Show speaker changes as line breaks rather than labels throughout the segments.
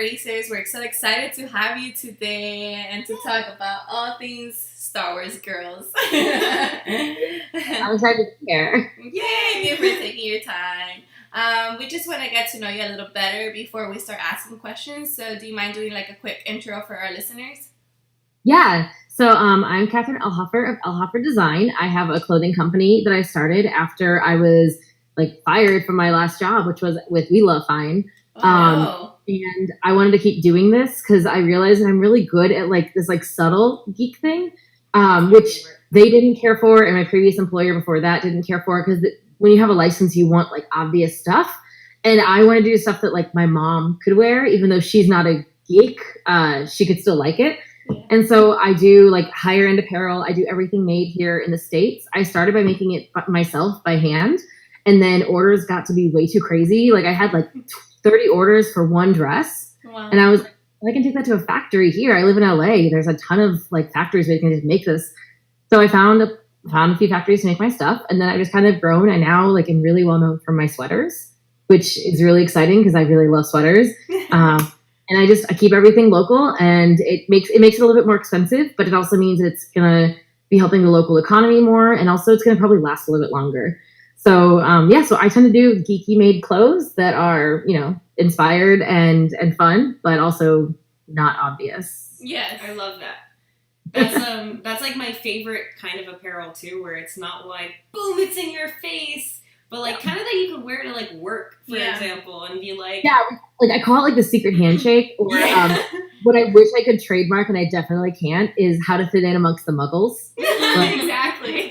Racers. We're so excited to have you today and to talk about all things Star Wars girls.
I'm excited to be here.
Yay, thank you for taking your time. We just want to get to know you a little better before we start asking questions. So do you mind doing like a quick intro for our listeners?
Yeah. So I'm Catherine Elhoffer of Elhoffer Design. I have a clothing company that I started after I was like fired from my last job, which was with We Love Fine. And I wanted to keep doing this because I realized that I'm really good at like this like subtle geek thing, which they didn't care for, and my previous employer before that didn't care for, because when you have a license, you want like obvious stuff, and I wanted to do stuff that like my mom could wear, even though she's not a geek, she could still like it. Yeah. And so I do like higher end apparel. I do everything made here in the States. I started by making it myself by hand, and then orders got to be way too crazy. Like I had like 30 orders for one dress. Wow. And I was like, I can take that to a factory here. I live in LA. There's a ton of like factories where you can just make this. So I found a few factories to make my stuff, and then I just kind of grown. I now like am really well known for my sweaters, which is really exciting because I really love sweaters. And I keep everything local, and it makes it a little bit more expensive, but it also means it's gonna be helping the local economy more, and also it's gonna probably last a little bit longer. So so I tend to do geeky made clothes that are, you know, inspired and fun, but also not obvious.
Yes, I love that. That's like my favorite kind of apparel too, where it's not like boom, it's in your face, but like kind of that you could wear to like work, for example, and be like
like I call it like the secret handshake, or what I wish I could trademark, and I definitely can't, is how to fit in amongst the muggles. Like,
exactly.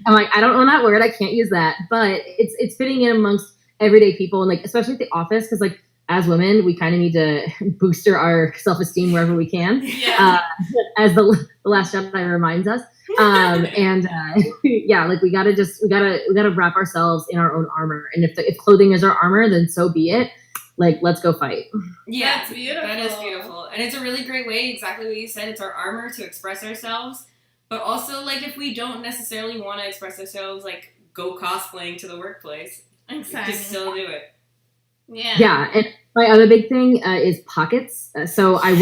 I'm like, I don't know that word, I can't use that, but it's fitting in amongst everyday people, and like especially at the office, because like as women, we kind of need to booster our self-esteem wherever we can. As the Last Jedi reminds us. Like we gotta wrap ourselves in our own armor. And if clothing is our armor, then so be it. Like, let's go fight.
Yeah, that's beautiful. That is beautiful. And it's a really great way, exactly what you said. It's our armor to express ourselves. But also, like, if we don't necessarily want to express ourselves, like, go cosplaying to the workplace.
Exactly.
Just still do it.
Yeah.
Yeah, and my other big thing is pockets. So I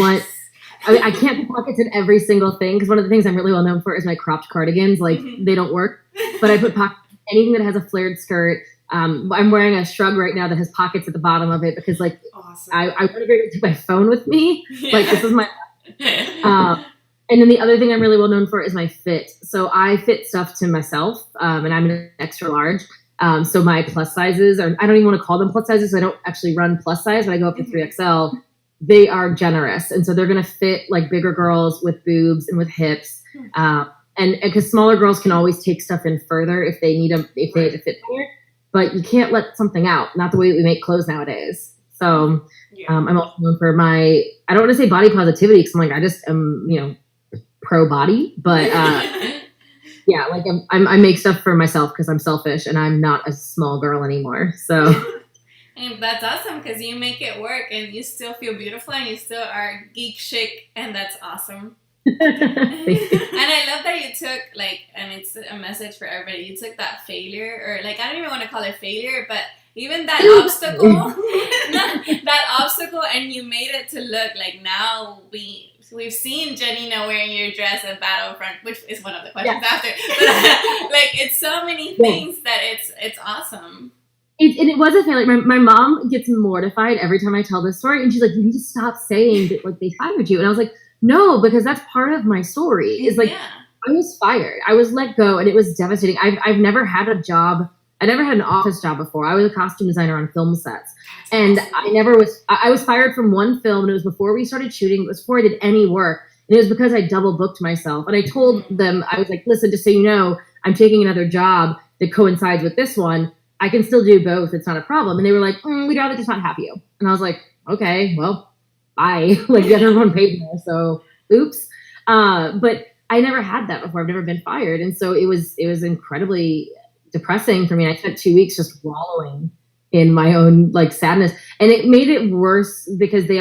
can't put pockets in every single thing, because one of the things I'm really well known for is my cropped cardigans. Like, they don't work. But I put pockets anything that has a flared skirt. I'm wearing a shrug right now that has pockets at the bottom of it, because, like, awesome. I want to be able to take my phone with me. Yeah. Like, this is my... And then the other thing I'm really well known for is my fit. So I fit stuff to myself, and I'm an extra large. So my plus sizes I don't even want to call them plus sizes. I don't actually run plus size, but I go up to 3XL. They are generous. And so they're going to fit like bigger girls with boobs and with hips. And because smaller girls can always take stuff in further if they need to fit better, but you can't let something out. Not the way that we make clothes nowadays. So I'm also known for I don't want to say body positivity, because I'm like, I just am, you know, pro body, but like I make stuff for myself because I'm selfish and I'm not a small girl anymore. So
and that's awesome, because you make it work and you still feel beautiful and you still are geek chic, and that's awesome. And I love that you took and it's a message for everybody, you took that failure, or like, I don't even want to call it failure, but even that obstacle, and you made it to look like, now we've seen Janina wearing your dress at Battlefront, which is one of the questions after. But like, it's so many things that it's awesome.
It was a failure. My mom gets mortified every time I tell this story, and she's like, "You need to stop saying that like they fired you." And I was like, "No, because that's part of my story. Is like I was fired, I was let go, and it was devastating. I've never had a job. I never had an office job before. I was a costume designer on film sets. And I was fired from one film, and it was before we started shooting. It was before I did any work. And it was because I double booked myself. And I told them, I was like, listen, just so you know, I'm taking another job that coincides with this one. I can still do both. It's not a problem. And they were like, we'd rather just not have you. And I was like, okay, well, bye. Like, the other one paid me, so oops. But I never had that before. I've never been fired. And so it was incredibly depressing for me. I spent 2 weeks just wallowing in my own like sadness, and it made it worse because they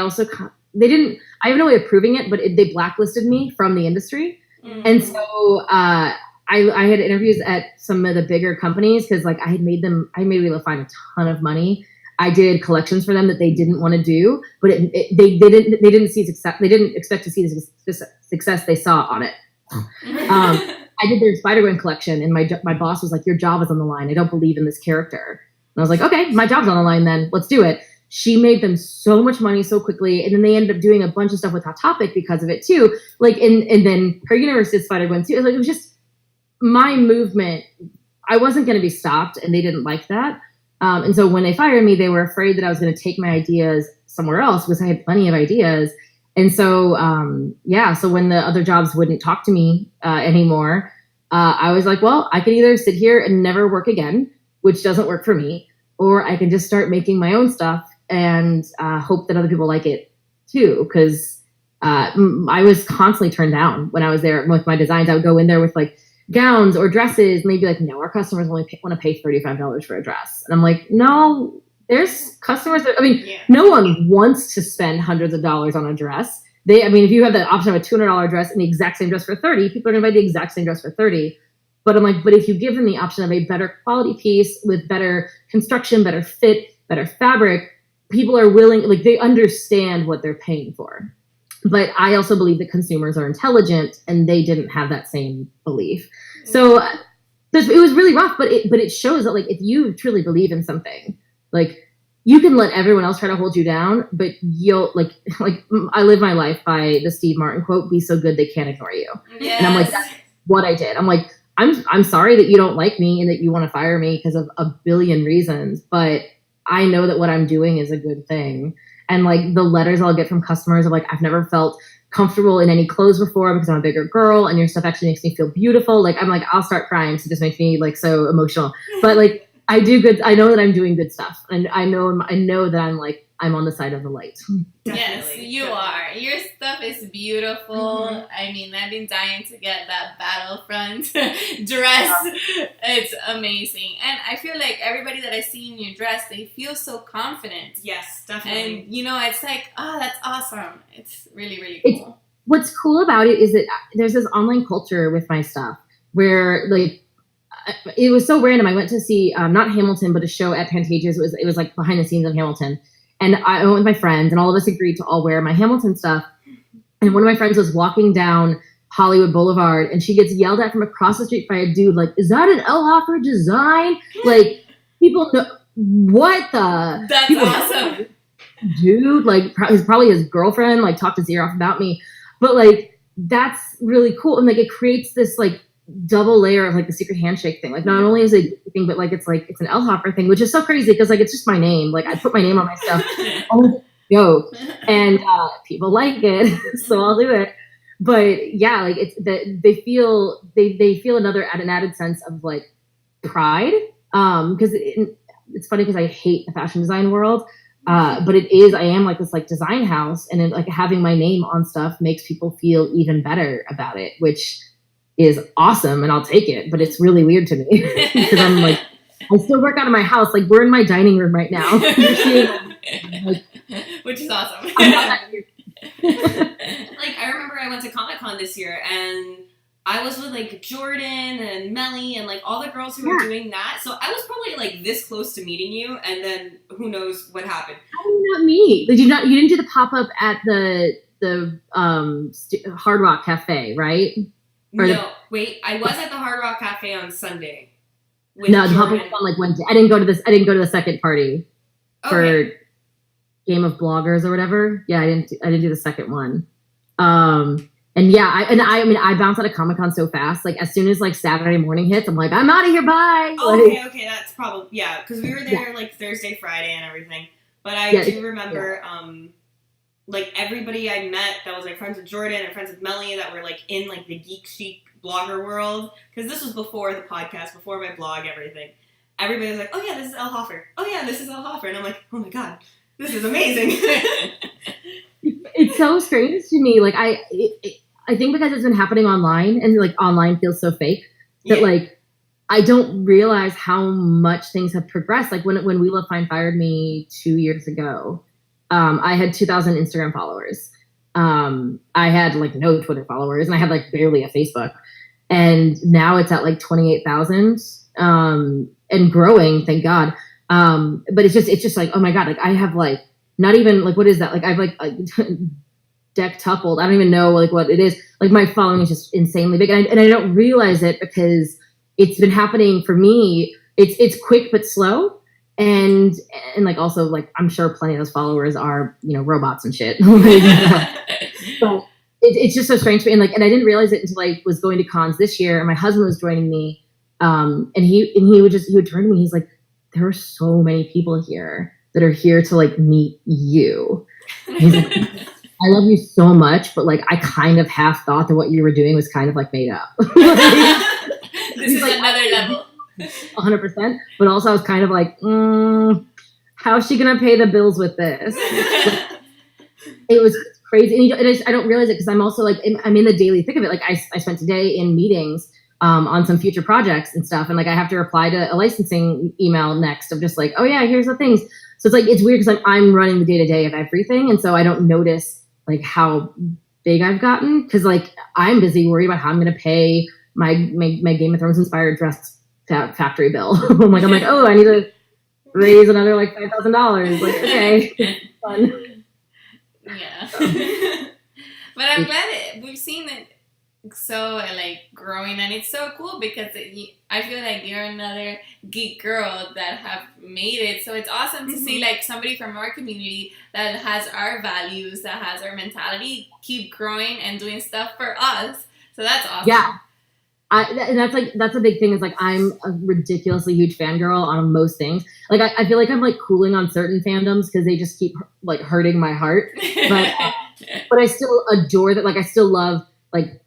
didn't, I have no way of proving it, but they blacklisted me from the industry. And so I had interviews at some of the bigger companies, because like I made We Love Fine a ton of money, I did collections for them that they didn't want to do, but they didn't see success. They didn't expect to see the success they saw on it. I did their Spider-Gwen collection, and my boss was like, "Your job is on the line. I don't believe in this character." And I was like, "Okay, my job's on the line then. Let's do it." She made them so much money so quickly, and then they ended up doing a bunch of stuff with Hot Topic because of it too. Like, and then her universe did Spider-Gwen too. Like, it was just my movement. I wasn't going to be stopped, and they didn't like that. And so when they fired me, they were afraid that I was going to take my ideas somewhere else because I had plenty of ideas. And so, so when the other jobs wouldn't talk to me anymore, I was like, well, I can either sit here and never work again, which doesn't work for me, or I can just start making my own stuff and hope that other people like it too. Because I was constantly turned down when I was there with my designs. I would go in there with like gowns or dresses, and they'd be like, no, our customers only want to pay $35 for a dress. And I'm like, no, there's customers that, no one wants to spend hundreds of dollars on a dress. If you have the option of a $200 dress and the exact same dress for $30, people are going to buy the exact same dress for $30. But I'm like, but if you give them the option of a better quality piece with better construction, better fit, better fabric, people are willing, like they understand what they're paying for. But I also believe that consumers are intelligent, and they didn't have that same belief. So it was really rough, but it shows that like if you truly believe in something, like you can let everyone else try to hold you down, but you'll like I live my life by the Steve Martin quote, "Be so good they can't ignore you." Yes. And I'm like, that's what I did. I'm like, I'm sorry that you don't like me and that you want to fire me because of a billion reasons, but I know that what I'm doing is a good thing. And like the letters I'll get from customers of like, I've never felt comfortable in any clothes before because I'm a bigger girl and your stuff actually makes me feel beautiful. Like, I'm like, I'll start crying. So it just makes me like so emotional. But like, I do good. I know that I'm doing good stuff. And I know that I'm on the side of the light.
Yes, you are. Your stuff is beautiful. Mm-hmm. I mean, I've been dying to get that Battlefront dress. It's amazing. And I feel like everybody that I see in your dress, they feel so confident.
Yes, definitely.
And, it's like, oh, that's awesome. It's really, really cool.
What's cool about it is that there's this online culture with my stuff where, like, it was so random. I went to see, not Hamilton, but a show at Pantages. It was like behind the scenes of Hamilton. And I went with my friends, and all of us agreed to all wear my Hamilton stuff. And one of my friends was walking down Hollywood Boulevard, and she gets yelled at from across the street by a dude, like, "Is that an Elhoffer design?" Like, people know, what the?
That's awesome.
Dude, like, probably his girlfriend, like, talked his ear off about me. But, like, that's really cool. And, like, it creates this, like, double layer of like the secret handshake thing. Like, not only is it a thing, but like it's an Elhoffer thing, which is so crazy because like it's just my name. Like, I put my name on my stuff. Oh, joke. And people like it, so I'll do it. But yeah, like it's that they feel an added sense of like pride. Because it's funny because I hate the fashion design world. But I am like this like design house, and like having my name on stuff makes people feel even better about it, which is awesome, and I'll take it, but it's really weird to me because I'm like, I still work out of my house. Like, we're in my dining room right now. You're seeing, like,
which is awesome.
Like, I remember I went to Comic-Con this year, and I was with like Jordan and Melly and like all the girls who were doing that. So I was probably like this close to meeting you, and then who knows what happened.
Not me. Like, you didn't do the pop-up at the Hard Rock Cafe, right?
Wait. I was at the Hard Rock Cafe on Sunday.
The pop-up was on like Wednesday. I didn't go to the second party for Game of Bloggers or whatever. Yeah, I didn't do the second one. And yeah, I bounce out of Comic-Con so fast. Like, as soon as like Saturday morning hits, I'm like, I'm out of here. Bye.
Okay. That's probably because we were there like Thursday, Friday, and everything. But I do remember. Like, everybody I met that was, like, friends with Jordan and friends with Melly that were, like, in, like, the Geek Chic blogger world. Because this was before the podcast, before my blog, everything. Everybody was like, oh, yeah, this is Elhoffer. Oh, yeah, this is Elhoffer. And I'm like, oh, my God, this is amazing.
It's so strange to me. Like, I think because it's been happening online, and, like, online feels so fake, that, like, I don't realize how much things have progressed. Like, when We Love Fine fired me 2 years ago, I had 2,000 Instagram followers. I had like no Twitter followers, and I had like barely a Facebook. And now it's at like 28,000, and growing, thank God. But it's just like, oh my God, like I have like, not even like, what is that? Like I've like dectupled. I don't even know like what it is. Like my following is just insanely big. And I don't realize it because it's been happening for me. It's quick, but slow. And like, also like, I'm sure plenty of those followers are, robots and shit. So it's just so strange to me. And I didn't realize it until I was going to cons this year and my husband was joining me. And he would turn to me. He's like, there are so many people here that are here to like meet you. He's like, I love you so much, but like, I kind of half thought that what you were doing was kind of like made up.
This is like, another level.
100%. But also I was kind of like, how's she going to pay the bills with this? It was crazy. And I don't realize it because I'm also like, I'm in the daily thick of it. Like I spent today in meetings on some future projects and stuff. And like, I have to reply to a licensing email next of just like, oh yeah, here's the things. So it's like, it's weird because I'm running the day to day of everything. And so I don't notice like how big I've gotten. Cause like, I'm busy worried about how I'm going to pay my Game of Thrones inspired dress factory bill. I'm like, oh, I need to raise another like $5,000. Like, okay, fun.
Yeah. But I'm glad we've seen it so like growing, and it's so cool because I feel like you're another geek girl that have made it. So it's awesome to see like somebody from our community that has our values, that has our mentality, keep growing and doing stuff for us. So that's awesome.
Yeah. And that's a big thing is like, I'm a ridiculously huge fangirl on most things. Like, I feel like I'm like cooling on certain fandoms because they just keep like hurting my heart. But I still adore that. Like, I still love, like,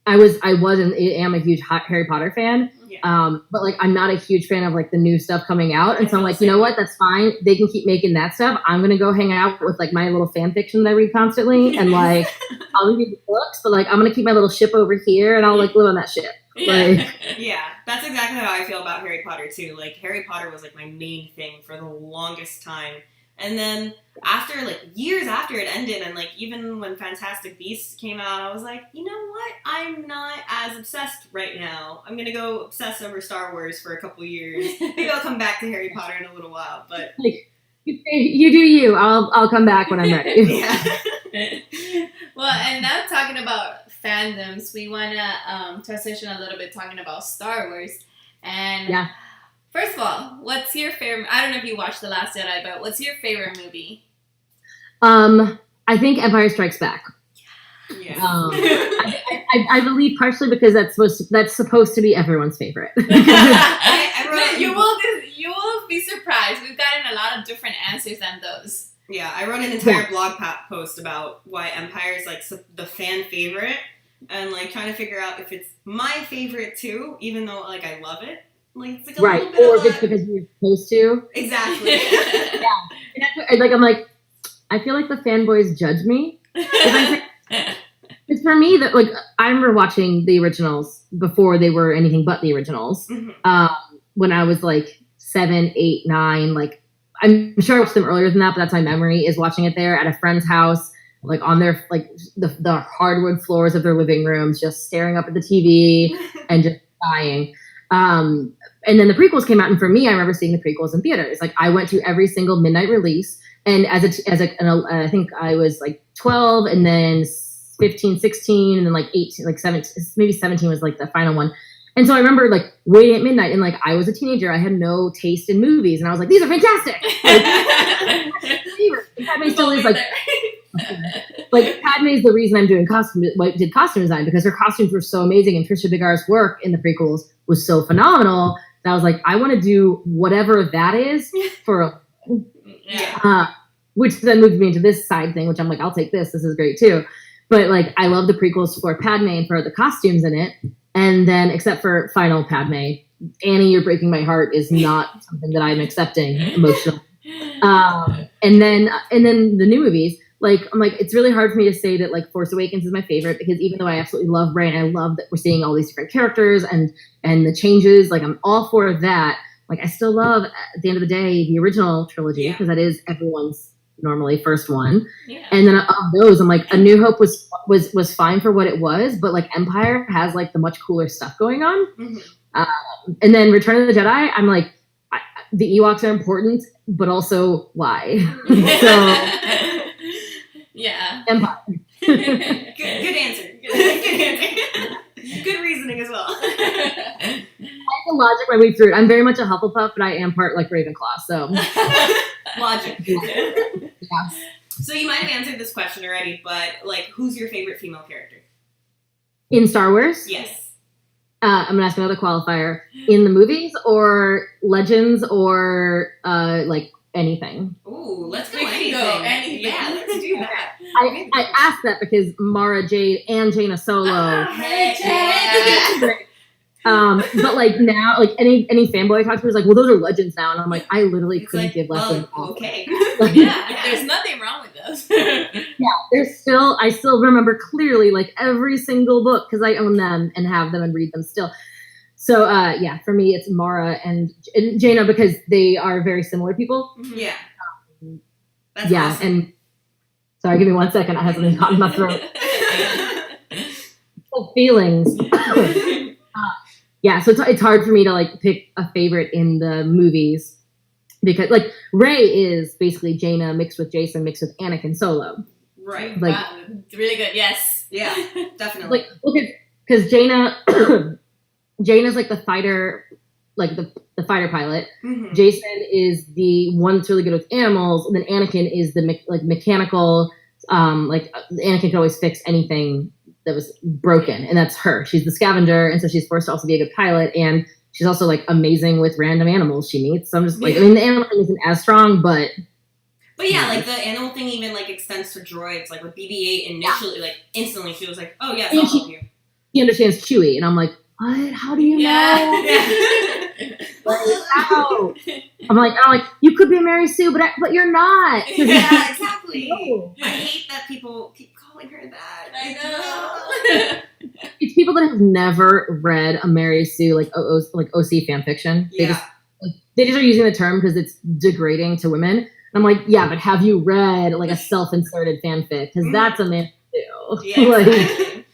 I was and am a huge Harry Potter fan. Yeah. But like, I'm not a huge fan of like the new stuff coming out. And so I'm like, you know what? That's fine. They can keep making that stuff. I'm going to go hang out with like my little fan fiction that I read constantly. And like, I'll read the books, but like, I'm going to keep my little ship over here and I'll like live on that ship. Like,
yeah, that's exactly how I feel about Harry Potter too. Like, Harry Potter was like my main thing for the longest time. And then after, like, years after it ended, and, like, even when Fantastic Beasts came out, I was like, you know what? I'm not as obsessed right now. I'm gonna go obsess over Star Wars for a couple years. Maybe I'll come back to Harry Potter in a little while, but...
Like, you do you. I'll come back when I'm ready.
Yeah. Well, and now talking about fandoms, we want to transition a little bit talking about Star Wars. And... yeah. First of all, what's your favorite? I don't know if you watched The Last Jedi, but what's your favorite movie?
I think Empire Strikes Back.
Yeah.
I believe partially because that's supposed to be everyone's favorite.
You will be surprised. We've gotten a lot of different answers than those.
Yeah, I wrote an entire blog post about why Empire is like the fan favorite, and like trying to figure out if it's my favorite too, even though like I love it. Like, it's like a
right,
little bit
or
of
if it's because you're supposed to.
Exactly.
Yeah. And I'm like, I feel like the fanboys judge me. It's for me that, like, I remember watching the originals before they were anything but the originals. Mm-hmm. When I was like 7, 8, 9, like, I'm sure I watched them earlier than that, but that's my memory, is watching it there at a friend's house, like on their, like, the hardwood floors of their living rooms, just staring up at the TV and just dying. And then the prequels came out, and for me, I remember seeing the prequels in theaters. Like, I went to every single midnight release, and I think I was like 12, and then 15, 16, and then like 18, like 17, maybe 17 was like the final one. And so I remember like waiting at midnight, and like I was a teenager, I had no taste in movies, and I was like, these are fantastic. Like, Padme still is like Padme is the reason I'm doing costume design, because her costumes were so amazing, and Trisha Biggar's work in the prequels was so phenomenal that I was like, I want to do whatever that is for which then moved me into this side thing, which I'm like, I'll take this. This is great too. But like, I love the prequels for Padme and for the costumes in it. And then, except for final Padme, Annie, You're Breaking My Heart is not something that I'm accepting emotionally. And then the new movies, like, I'm like, it's really hard for me to say that like Force Awakens is my favorite, because even though I absolutely love Rey and I love that we're seeing all these different characters and the changes, like I'm all for that. Like, I still love, at the end of the day, the original trilogy, because that is everyone's normally first one. Yeah. And then of those, I'm like, A New Hope was fine for what it was, but like Empire has like the much cooler stuff going on. Mm-hmm. And then Return of the Jedi, I'm like, the Ewoks are important, but also why? So
yeah.
Empire.
Good answer. Good answer. Good reasoning as well.
I have the logic my way through it. I'm very much a Hufflepuff, but I am part like Ravenclaw, so
logic.
Yeah.
So you might have answered this question already, but like, who's your favorite female character?
In Star Wars?
Yes.
I'm gonna ask another qualifier. In the movies or Legends or like anything?
Ooh, let's go
We can go anything.
Yeah, let's do that.
I asked that because Mara Jade and Jaina Solo.
Hey.
But like now, like any fanboy I talk to is like, well, those are legends now, and I'm like, I literally
It's
couldn't
like,
give less than that.
okay.
Like,
Yeah, there's nothing wrong with those.
I still remember clearly like every single book because I own them and have them and read them still. So yeah, for me it's Mara and Jaina because they are very similar people.
Yeah. That's
Yeah,
awesome.
and sorry, give me 1 second. I have something caught in my throat. Feelings. Yeah, so it's hard for me to like pick a favorite in the movies because like Rey is basically Jaina mixed with Jason mixed with Anakin Solo.
Right.
Like
wow, really good. Yes.
Yeah, definitely.
Like because Jaina's like the fighter, like the fighter pilot.
Mm-hmm.
Jason is the one that's really good with animals, and then Anakin is the mechanical. Like Anakin could always fix anything that was broken, and that's her. She's the scavenger, and so she's forced to also be a good pilot, and she's also like amazing with random animals she meets. So I'm just like, I mean, the animal thing isn't as strong, but
yeah, like the animal thing even like extends to droids. Like with BB-8 initially, like instantly she was like, "Oh yes, I'll help you."
He understands Chewie, and I'm like, what? How do you know? Like, how? I'm like, you could be Mary Sue, but you're not.
Yeah, exactly.
No.
I hate that people keep calling her that.
I know.
It's people that have never read a Mary Sue like OC fan fiction.
Yeah.
They just are using the term because it's degrading to women. And I'm like, yeah, but have you read like a self-inserted fanfic? Because that's a man too.
Yeah,
Like,
exactly.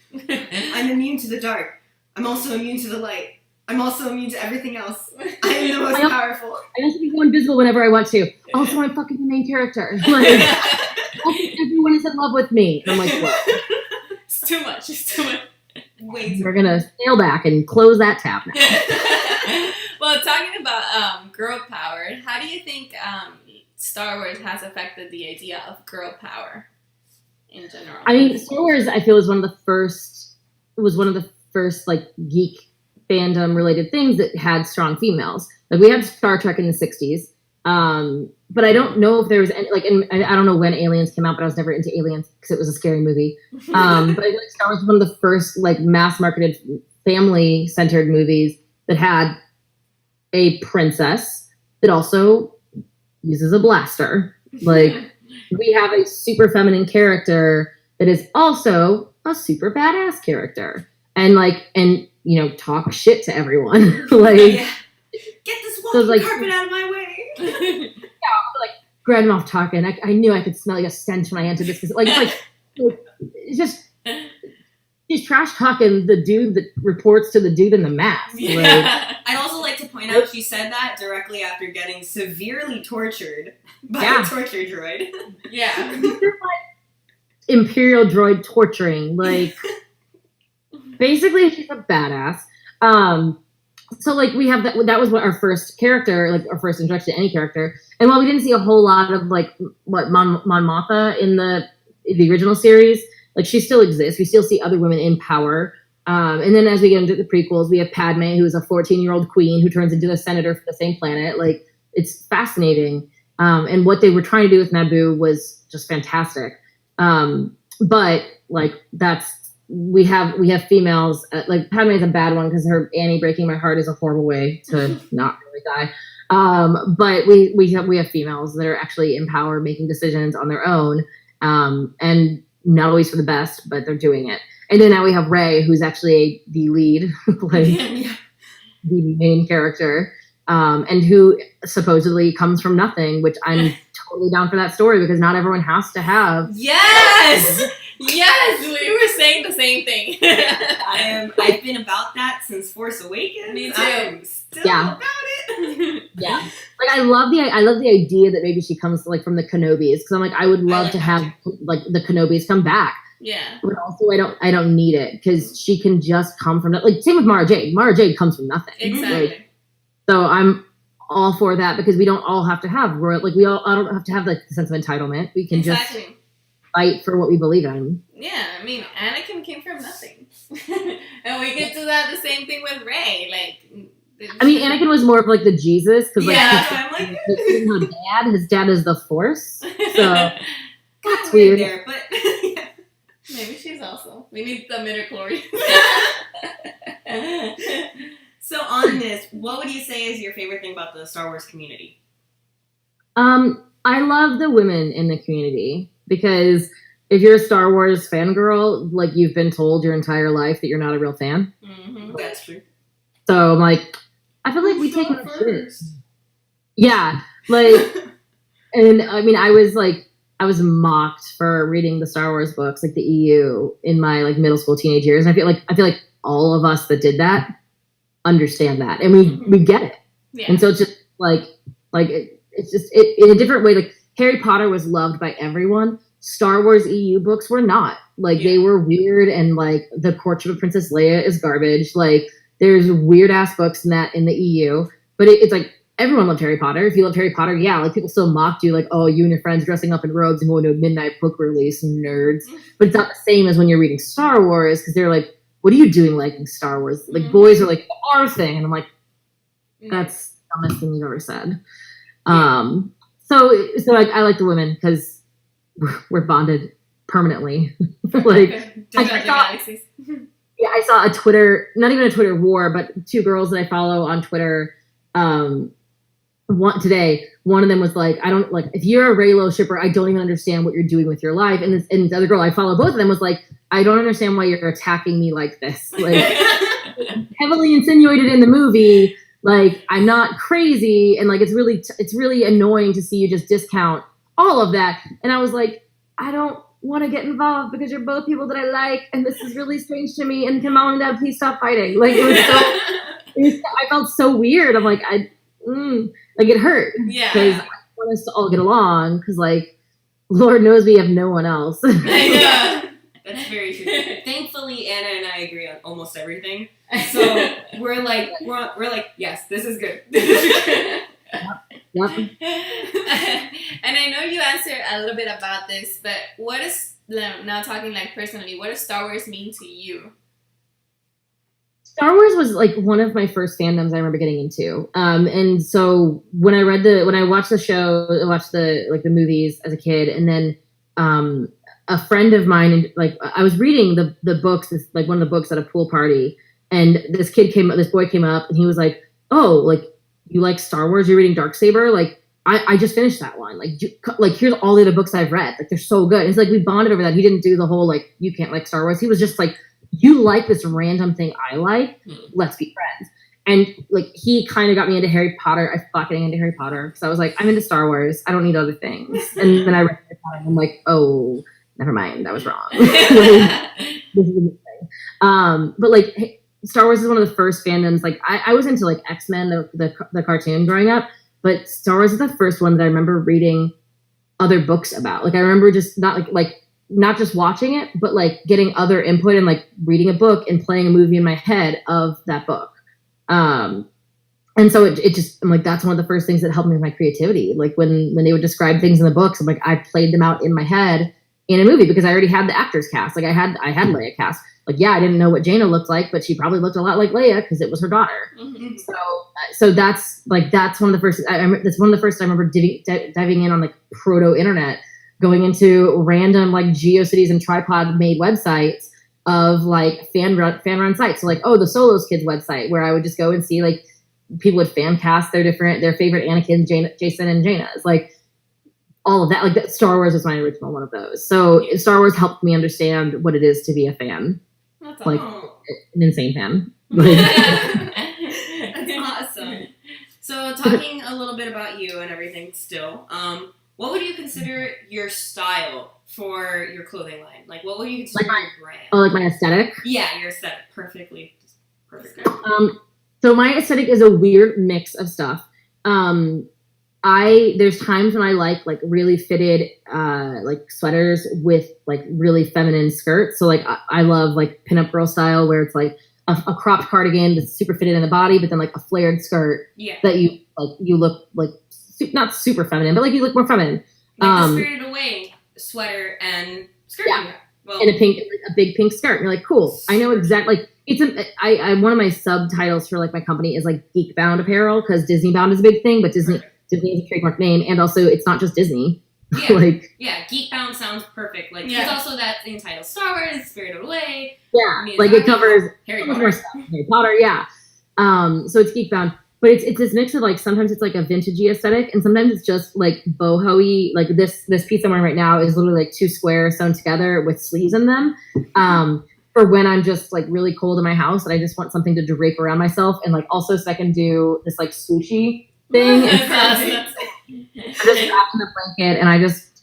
I'm immune to the dark. I'm also immune to the light. I'm also immune to everything else. I am the most powerful.
I also can go invisible whenever I want to. Also, I'm fucking the main character. Like, everyone is in love with me. And I'm like, whoa.
It's too much. It's too much.
Wait.
We're gonna sail back and close that tab now.
Well, talking about girl power, how do you think Star Wars has affected the idea of girl power in general?
I mean, Star Wars, I feel, was one of the first like geek fandom related things that had strong females. Like we had Star Trek in the 60s. But I don't know if there was any, like, and I don't know when Aliens came out, but I was never into Aliens because it was a scary movie. But I feel like Star Wars was one of the first like mass marketed family centered movies that had a princess that also uses a blaster. Like we have a super feminine character that is also a super badass character and you know, talk shit to everyone. Like,
yeah. Get this walking
like,
carpet out of my way.
Like Grandma talking. I knew I could smell like a stench when I entered this. It's just she's trash talking the dude that reports to the dude in the mask.
Yeah.
Like,
I'd also like to point out she said that directly after getting severely tortured by a torture droid.
Yeah.
Imperial droid torturing. Like basically she's a badass. So like we have that was what our first character, like our first introduction to any character. And while we didn't see a whole lot of like what Mon Mothma in the original series, like she still exists. We still see other women in power. And then as we get into the prequels, we have Padme, who's a 14-year-old queen who turns into a senator for the same planet. Like it's fascinating. And what they were trying to do with Naboo was just fantastic. But like we have females like Padme is a bad one because her Annie breaking my heart is a horrible way to not really die. But we have females that are actually in power, making decisions on their own, and not always for the best, but they're doing it. And then now we have Rey, who's actually the lead, like the main character, and who supposedly comes from nothing, which I'm totally down for that story because not everyone has to have.
Yes. Yes, we were saying the same thing.
I've been about that since Force Awakens.
Me too.
I'm still about it.
Yeah. like I love the idea that maybe she comes like from the Kenobis, because I'm like, I would love to have like the Kenobis come back.
Yeah.
But also I don't need it, because she can just come from like, same with Mara Jade. Mara Jade comes from nothing.
Exactly.
Like, so I'm all for that, because we don't all have to have royal, like I don't have to have like the sense of entitlement. We can just fight for what we believe in.
Yeah, I mean, Anakin came from nothing. And we can do that the same thing with Rey. Like,
I mean, Anakin was more of like the Jesus, because like,
I'm like,
his dad is the Force. So
that's weird there, but
yeah. Maybe she's also. We need the midichlorians.
So on this, what would you say is your favorite thing about the Star Wars community?
I love the women in the community, because if you're a Star Wars fangirl, like, you've been told your entire life that you're not a real fan.
Mm-hmm.
That's true.
So I'm like, I feel like we take it first. Yeah, like, and I mean, I was mocked for reading the Star Wars books, like the EU, in my like middle school, teenage years. And I feel like all of us that did that understand that, and we get it.
Yeah.
And so it's just it's just in a different way. Like, Harry Potter was loved by everyone. Star Wars EU books were not. Like, they were weird, and like The Courtship of Princess Leia is garbage. Like, there's weird ass books in the EU, but it's like, everyone loved Harry Potter. If you loved Harry Potter, yeah, like, people still mocked you, like, oh, you and your friends dressing up in robes and going to a midnight book release, nerds. But it's not the same as when you're reading Star Wars, because they're like, what are you doing liking Star Wars? Like, boys are like, our thing. And I'm like, that's the dumbest thing you've ever said. So like, I like the women, because we're bonded permanently. Like, I saw a Twitter, not even a Twitter war, but two girls that I follow on Twitter, one of them was like, I don't, like, if you're a Reylo shipper, I don't even understand what you're doing with your life. And the other girl I follow, both of them, was like, I don't understand why you're attacking me like this. Like, heavily insinuated in the movie, like, I'm not crazy. And like, it's really annoying to see you just discount all of that. And I was like, I don't want to get involved, because you're both people that I like, and this is really strange to me, and can mom and dad please stop fighting? Like, I felt so weird. I'm like, like, it hurt.
Yeah.
Because I want us to all get along, because like, Lord knows we have no one else.
Yeah. That's very true. Thankfully, Anna and I agree on almost everything. So we're like, yes, this is good.
Yep.
And I know you answered a little bit about this, but what is, now talking like personally, what does Star Wars mean to you?
Star Wars was like one of my first fandoms I remember getting into. And so when I watched the show, I watched the movies as a kid, and then a friend of mine, like, I was reading the books, like one of the books at a pool party, and this boy came up, and he was like, oh, like, you like Star Wars? You're reading Darksaber? Like, I just finished that one. Like, here's all the other books I've read. Like, they're so good. And it's like, we bonded over that. He didn't do the whole, like, you can't like Star Wars. He was just like, you like this random thing I like. Let's be friends. And like, he kind of got me into Harry Potter. I thought getting into Harry Potter, because I was like, I'm into Star Wars. I don't need other things. And then I read Harry Potter, and I'm like, oh, never mind. That was wrong. This is a good thing. But like, Star Wars is one of the first fandoms. Like, I was into like X-Men, the cartoon growing up, but Star Wars is the first one that I remember reading other books about. Like, I remember just not just watching it, but like getting other input, and like reading a book and playing a movie in my head of that book. And so it just, I'm like, that's one of the first things that helped me with my creativity. Like, when they would describe things in the books, I'm like, I played them out in my head in a movie, because I already had the actors cast. Like, I had Leia cast. Like, yeah, I didn't know what Jaina looked like, but she probably looked a lot like Leia, because it was her daughter.
Mm-hmm.
So that's one of the first. That's one of the first I remember diving in on like proto internet, going into random like GeoCities and tripod made websites of like fan run sites. So like, oh, the Solos Kids website, where I would just go and see like people would fan cast their favorite Anakin, Jason, and Jaina's, like all of that. Like, that Star Wars was my original one of those. So Star Wars helped me understand what it is to be a fan.
That's
like
awesome.
An insane fan.
That's awesome. So talking a little bit about you and everything still, what would you consider your style for your clothing line? Like, what would you consider your brand?
Oh, like my aesthetic?
Yeah, your aesthetic. Perfect.
So my aesthetic is a weird mix of stuff. there's times when I like really fitted like sweaters with like really feminine skirts. So like I love like pinup girl style where it's like a cropped cardigan that's super fitted in the body, but then like a flared skirt that you look like not super feminine, but like you look more feminine.
Like the Spirited Away sweater and skirt.
Yeah. Well, and a big pink skirt. And you're like, cool. I know exactly. Like it's one of my subtitles for like my company is like Geek Bound apparel because Disney Bound is a big thing, but Disney is a trademark name, and also it's not just Disney.
Yeah, Geek Bound sounds perfect. Like there's also that thing titled Star Wars, Spirited Away.
Yeah, like it covers more stuff. Harry Potter. Yeah. So it's Geek Bound. But it's this mix of like sometimes it's like a vintagey aesthetic and sometimes it's just like boho-y. Like this piece I'm wearing right now is literally like 2 squares sewn together with sleeves in them. For when I'm just like really cold in my house and I just want something to drape around myself and like also so I can do this like swooshy thing. I'm just wrapped in a blanket and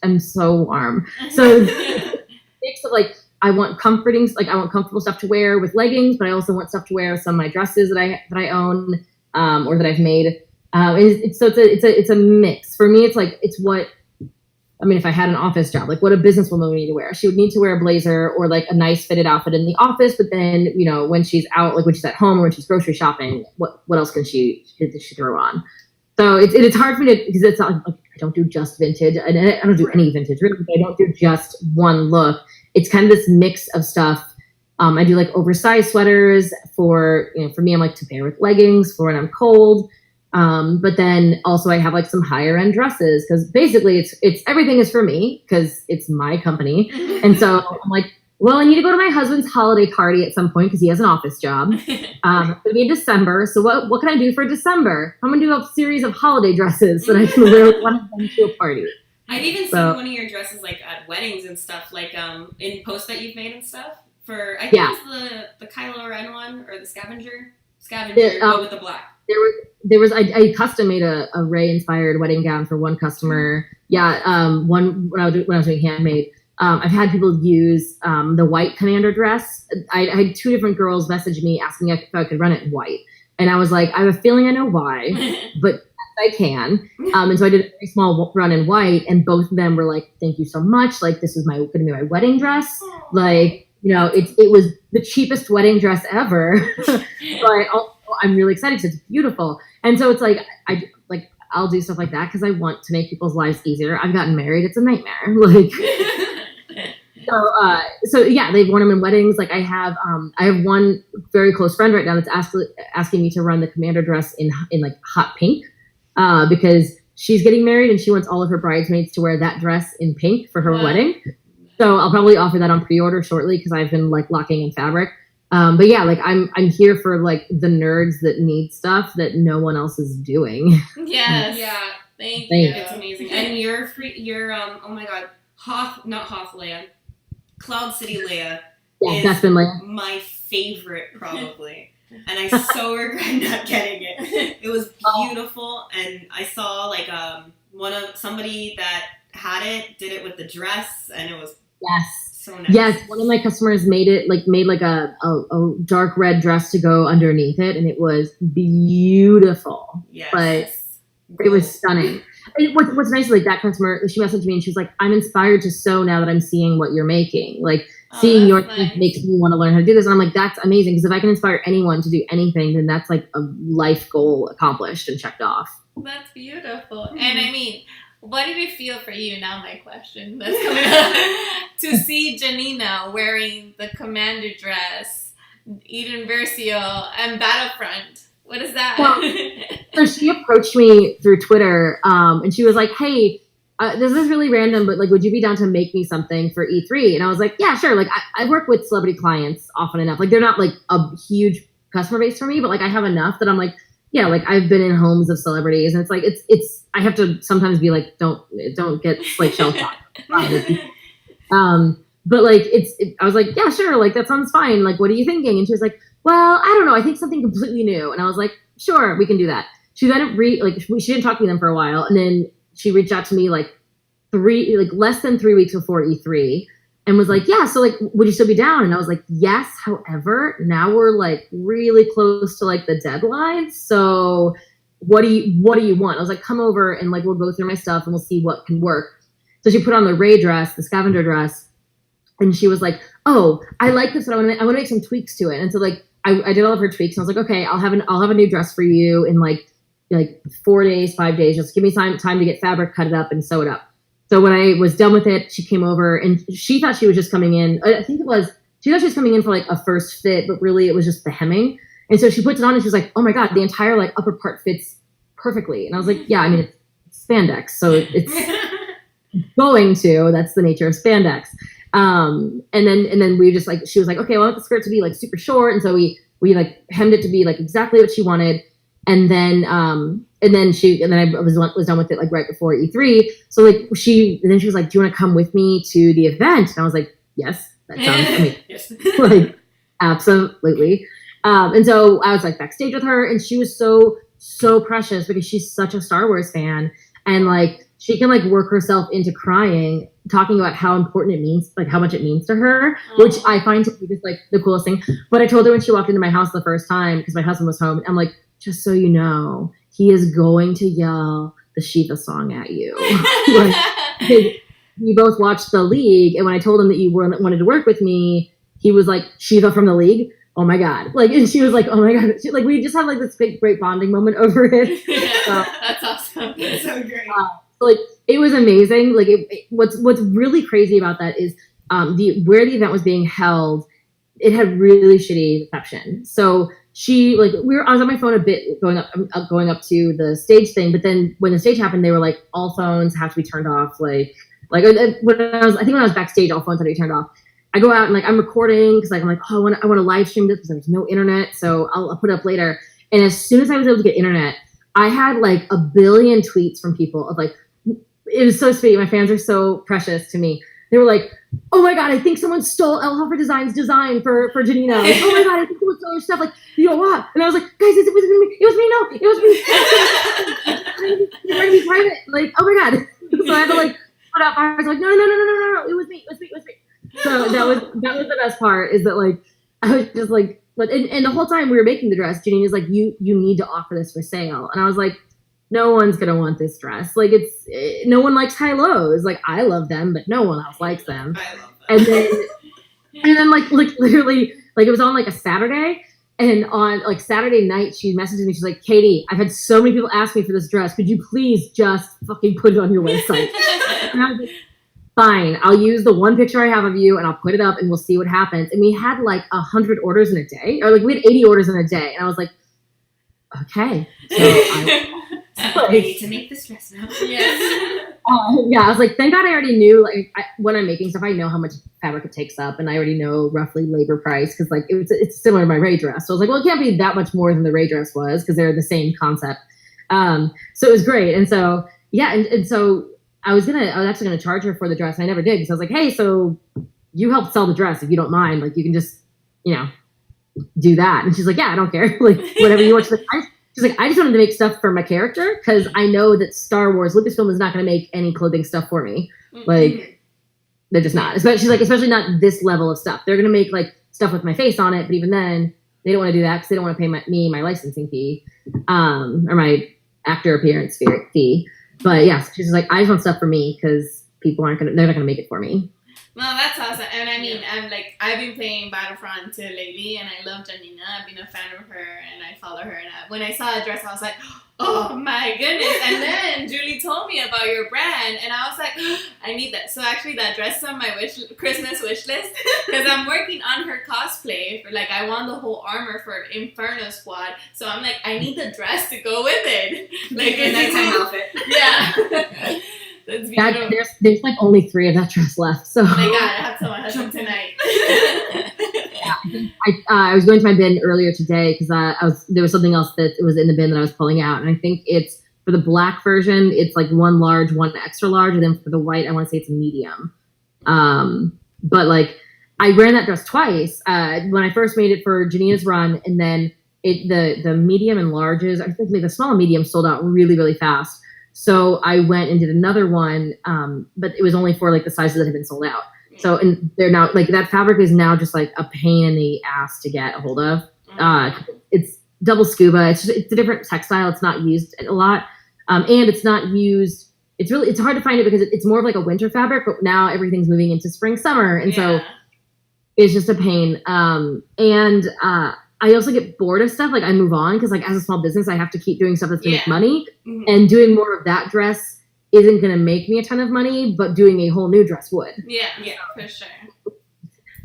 I'm so warm. So mix of like I want comfortable stuff to wear with leggings, but I also want stuff to wear with some of my dresses that I own. Or that I've made. It's a mix. For me, it's like, it's what, I mean, if I had an office job, like what a businesswoman would need to wear. She would need to wear a blazer or like a nice fitted outfit in the office, but then, you know, when she's out, like when she's at home or when she's grocery shopping, what else can she throw on? So it's hard for me to, because it's not like, I don't do just vintage. I don't do any vintage, really. I don't do just one look. It's kind of this mix of stuff. I do like oversized sweaters for me, I'm like to pair with leggings for when I'm cold. But then also I have like some higher end dresses because basically it's everything is for me because it's my company. And so I'm like, well, I need to go to my husband's holiday party at some point because he has an office job. It's going to be in December. So what can I do for December? I'm going to do a series of holiday dresses that I can wear one of them to a party.
I've even seen one of your dresses like at weddings and stuff, like in posts that you've made and stuff. For I think it's the Kylo Ren one or the scavenger go with the black.
There was I custom made a Rey inspired wedding gown for one customer. One when I was doing handmade. I've had people use the white commander dress. I had 2 different girls message me asking if I could run it in white, and I was like, I have a feeling I know why, but I can. And so I did a very small run in white, and both of them were like, "Thank you so much. Like this is going to be my wedding dress." Like. You know, it was the cheapest wedding dress ever, but I'm really excited because it's beautiful. And so it's like I'll do stuff like that because I want to make people's lives easier. I've gotten married; it's a nightmare. Like, so yeah, they've worn them in weddings. Like I have one very close friend right now that's asking me to run the commander dress in like hot pink, because she's getting married and she wants all of her bridesmaids to wear that dress in pink for her wedding. So I'll probably offer that on pre-order shortly because I've been like locking in fabric. But yeah, like I'm here for like the nerds that need stuff that no one else is doing.
Yes.
Yeah. Thank you. It's amazing. And you're oh my god, Leia. Cloud City Leia.
Yeah, that's been Leia.
My favorite probably. And I so regret not getting it. It was beautiful, and I saw like somebody that had it did it with the dress, and it was so nice.
Yes, one of my customers made a dark red dress to go underneath it, and it was beautiful.
Yes,
but it was stunning. And what's nice is like that customer, she messaged me and she's like, I'm inspired to sew now that I'm seeing what you're making. Like seeing your thing makes me want to learn how to do this. And I'm like, that's amazing, because if I can inspire anyone to do anything, then that's like a life goal accomplished and checked off.
That's beautiful. Mm-hmm. And I mean, what did it feel for you? Now my question that's coming up. To see Janina wearing the commander dress, Eden Versio, and Battlefront. What is that?
Well, so she approached me through Twitter, and she was like, hey, this is really random, but like, would you be down to make me something for E3? And I was like, yeah, sure. Like I work with celebrity clients often enough. Like they're not like a huge customer base for me, but like I have enough that I'm like, yeah, like I've been in homes of celebrities, and it's like, it's, I have to sometimes be like, don't get like shell shocked. But like, I was like, yeah, sure. Like that sounds fine. Like, what are you thinking? And she was like, well, I don't know. I think something completely new. And I was like, sure, we can do that. She then she didn't talk to me then for a while. And then she reached out to me like less than 3 weeks before E3 and was like, yeah, so like, would you still be down? And I was like, yes. However, now we're like really close to like the deadline. So what do you want? I was like, come over and like, we'll go through my stuff and we'll see what can work. So she put on the Ray dress, the scavenger dress. And she was like, oh, I like this, but I want to make some tweaks to it. And so like, I did all of her tweaks. And I was like, okay, I'll have a new dress for you in like 4 days, 5 days. Just give me time to get fabric, cut it up and sew it up. So when I was done with it, she came over and she thought she was just coming in. She thought she was coming in for like a first fit, but really it was just the hemming. And so she puts it on and she was like, oh my God, the entire like upper part fits perfectly. And I was like, yeah, I mean, it's spandex. So it's that's the nature of spandex. And then we just like, she was like, okay, well, I want the skirt to be like super short. And so we like hemmed it to be like exactly what she wanted. And then I was done with it like right before E3. So like she was like, do you want to come with me to the event? And I was like, yes, that sounds amazing. Yes. Like absolutely. And so I was like backstage with her and she was so precious because she's such a Star Wars fan. And like, she can like work herself into crying, talking about how important it means, like how much it means to her, which I find to be just like the coolest thing. But I told her when she walked into my house the first time, because my husband was home, I'm like, just so you know, he is going to yell the Shiva song at you. Like, we both watched The League, and when I told him that you wanted to work with me, he was like, Shiva from The League? Oh my God. Like, and she was like, oh my God. Like, we just had like this big, great bonding moment over it.
Yeah, that's awesome. That's so great.
Like, it was amazing. Like, what's really crazy about that is where the event was being held, it had really shitty reception. So she like I was on my phone a bit going up to the stage thing, but then when the stage happened, they were like, all phones have to be turned off. Like when I was backstage, all phones had to be turned off. I go out and like I'm recording because like I'm like, oh, I want to live stream this because there's no internet, so I'll put it up later. And as soon as I was able to get internet, I had like a billion tweets from people of like, it was so sweet. My fans are so precious to me. They were like, oh my God, I think someone stole Elhoffer Design's design for Janina. Like, oh my God, I think someone stole your stuff. Like, you know what? And I was like, guys, it was me. It was me. No, it was me. You're trying to be private. Like, oh my God. So I had to like put up. I was like, no. It was me. So that was the best part is that like, I was just like, but and the whole time we were making the dress, Janina's like, you need to offer this for sale. And I was like, no one's going to want this dress. Like no one likes high-lows. Like I love them, but no one else likes them.
I love them.
And then like literally, like it was on like a Saturday, and on like Saturday night, she messages me. She's like, Katie, I've had so many people ask me for this dress. Could you please just fucking put it on your website? And I was like, fine, I'll use the one picture I have of you and I'll put it up and we'll see what happens. And we had like 100 orders in a day, or like we had 80 orders in a day. And I was like, okay. So
I need to make this dress now.
Yes.
Yeah, I was like, thank God I already knew, like, when I'm making stuff, I know how much fabric it takes up, and I already know roughly labor price, because, like, it's similar to my Ray dress. So I was like, well, it can't be that much more than the Ray dress was, because they're the same concept. So it was great. And so, yeah, and so I was actually going to charge her for the dress, and I never did, because I was like, hey, so you helped sell the dress, if you don't mind, like, you can just, do that. And she's like, yeah, I don't care. Like, whatever you want. She's like, I just wanted to make stuff for my character because I know that Star Wars, Lucasfilm is not going to make any clothing stuff for me. Like, they're just not. Especially not this level of stuff. They're going to make like stuff with my face on it, but even then, they don't want to do that because they don't want to pay my licensing fee, or my actor appearance fee. But yeah, so she's like, I just want stuff for me because they're not going to make it for me.
No, that's awesome. And I mean, I've been playing Battlefront lately, and I love Janina. I've been a fan of her, and I follow her. And when I saw a dress, I was like, oh my goodness. And then Julie told me about your brand, and I was like, I need that. So actually, that dress is on my Christmas wish list, because I'm working on her cosplay. I want the whole armor for Inferno Squad. So I'm like, I need the dress to go with it. Like
a nighttime outfit.
Yeah. That's beautiful.
There's like only 3 of that dress left. So
oh my God, I have to my husband tonight.
I was going to my bin earlier today because there was something else that was in the bin that I was pulling out, and I think it's for the black version. It's like 1 large, 1 extra large, and then for the white, I want to say it's a medium. But like I ran that dress twice when I first made it for Janina's run, and then the medium and larges. I think the small and medium sold out really, really fast. So I went and did another one, but it was only for like the sizes that had been sold out. So, and they're now like that fabric is now just like a pain in the ass to get a hold of. double scuba. It's a different textile. It's not used a lot. And it's not used. It's hard to find it because it's more of like a winter fabric, but now everything's moving into spring, summer. And so it's just a pain. I also get bored of stuff. Like I move on because like as a small business, I have to keep doing stuff that's gonna make money, and doing more of that dress isn't gonna make me a ton of money, but doing a whole new dress would.
Yeah, for sure.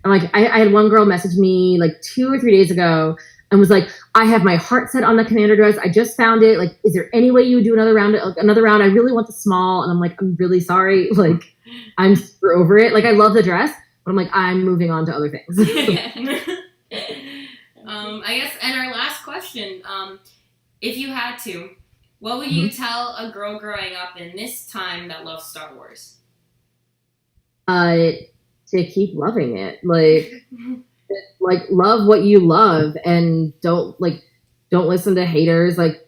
And like I had one girl message me like 2 or 3 days ago and was like, I have my heart set on the commander dress. I just found it. Like, is there any way you would do another round? I really want the small. And I'm like, I'm really sorry. Like, I'm super over it. Like, I love the dress, but I'm like, I'm moving on to other things.
I guess, and our last question, if you had to, what would you tell a girl growing up in this time that loves Star Wars?
To keep loving it. Like love what you love and don't listen to haters. Like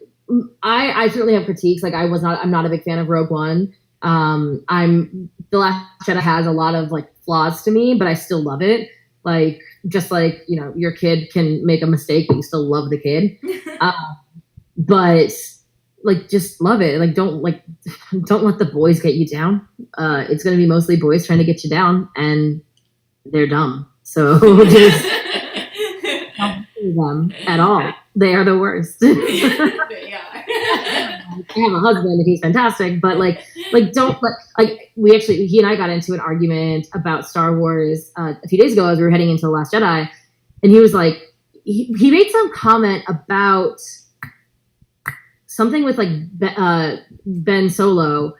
I certainly have critiques. Like I'm not a big fan of Rogue One. The Last Jedi has a lot of like flaws to me, but I still love it. Like just like, you know, your kid can make a mistake, but you still love the kid. But like just love it. Like don't let the boys get you down. It's gonna be mostly boys trying to get you down, and they're dumb. So just don't see them at all. They are the worst. They are. I have a husband and he's fantastic, but he and I got into an argument about Star Wars a few days ago as we were heading into The Last Jedi, and he was like, he made some comment about something with like Ben Solo,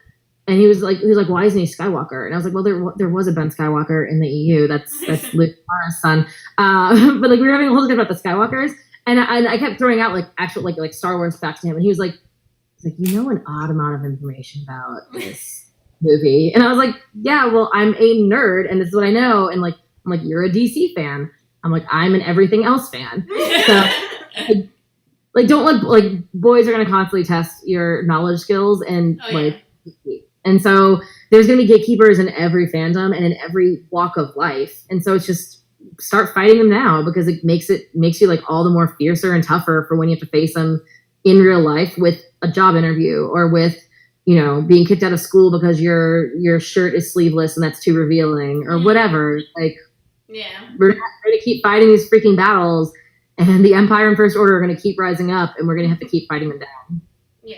and he was like, why isn't he Skywalker? And I was like, well, there was a Ben Skywalker in the EU. That's Luke Mara's son. But like we were having a whole discussion about the Skywalkers, and I kept throwing out like actual like Star Wars facts to him, and he was like, you know, an odd amount of information about this movie. And I was like, yeah, well, I'm a nerd, and this is what I know. And like, I'm like, you're a DC fan. I'm like, I'm an everything else fan. So. Like don't let boys are gonna constantly test your knowledge skills and and so there's gonna be gatekeepers in every fandom and in every walk of life, and so it's just start fighting them now because it makes you like all the more fiercer and tougher for when you have to face them in real life with a job interview or with, you know, being kicked out of school because your shirt is sleeveless and that's too revealing or whatever. Like we're not going to keep fighting these freaking battles. And the Empire and First Order are going to keep rising up, and we're going to have to keep fighting them down.
Yeah.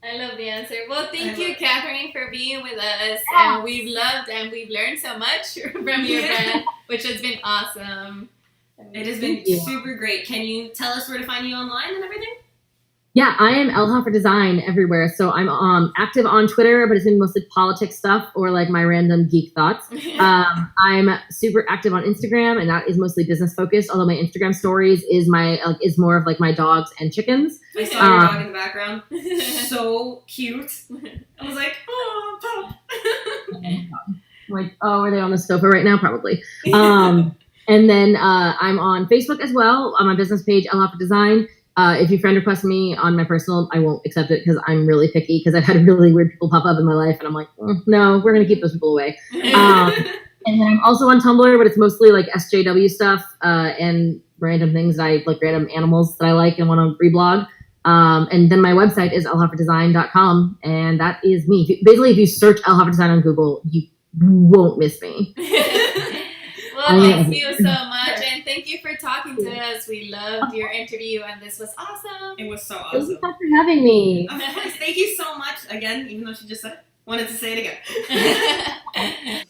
I love the answer. Well, thank you, Catherine, for being with us. And we've loved and we've learned so much from your brand, which has been awesome.
It has been super great. Can you tell us where to find you online and everything?
Yeah, I am Elhoffer Design everywhere. So I'm active on Twitter, but it's been mostly politics stuff or like my random geek thoughts. I'm super active on Instagram, and that is mostly business focused. Although my Instagram stories is more of like my dogs and chickens.
I saw your dog in the background. So cute. I was like, oh, pup.
Like, oh, are they on the sofa right now? Probably. And then I'm on Facebook as well on my business page, Elhoffer Design. If you friend request me on my personal, I won't accept it because I'm really picky because I've had really weird people pop up in my life and I'm like, no, we're going to keep those people away. And then I'm also on Tumblr, but it's mostly like SJW stuff and random things that I like, random animals that I like and want to reblog. And then my website is elhofferdesign.com, and that is me. Basically, if you search Elhoffer Design on Google, you won't miss me.
Well, thank you so much, and thank you for talking to us. We loved your interview, and this was awesome.
It was so awesome.
Thank you for having me.
Of course, thank you so much again, even though she just said it. Wanted to say it again.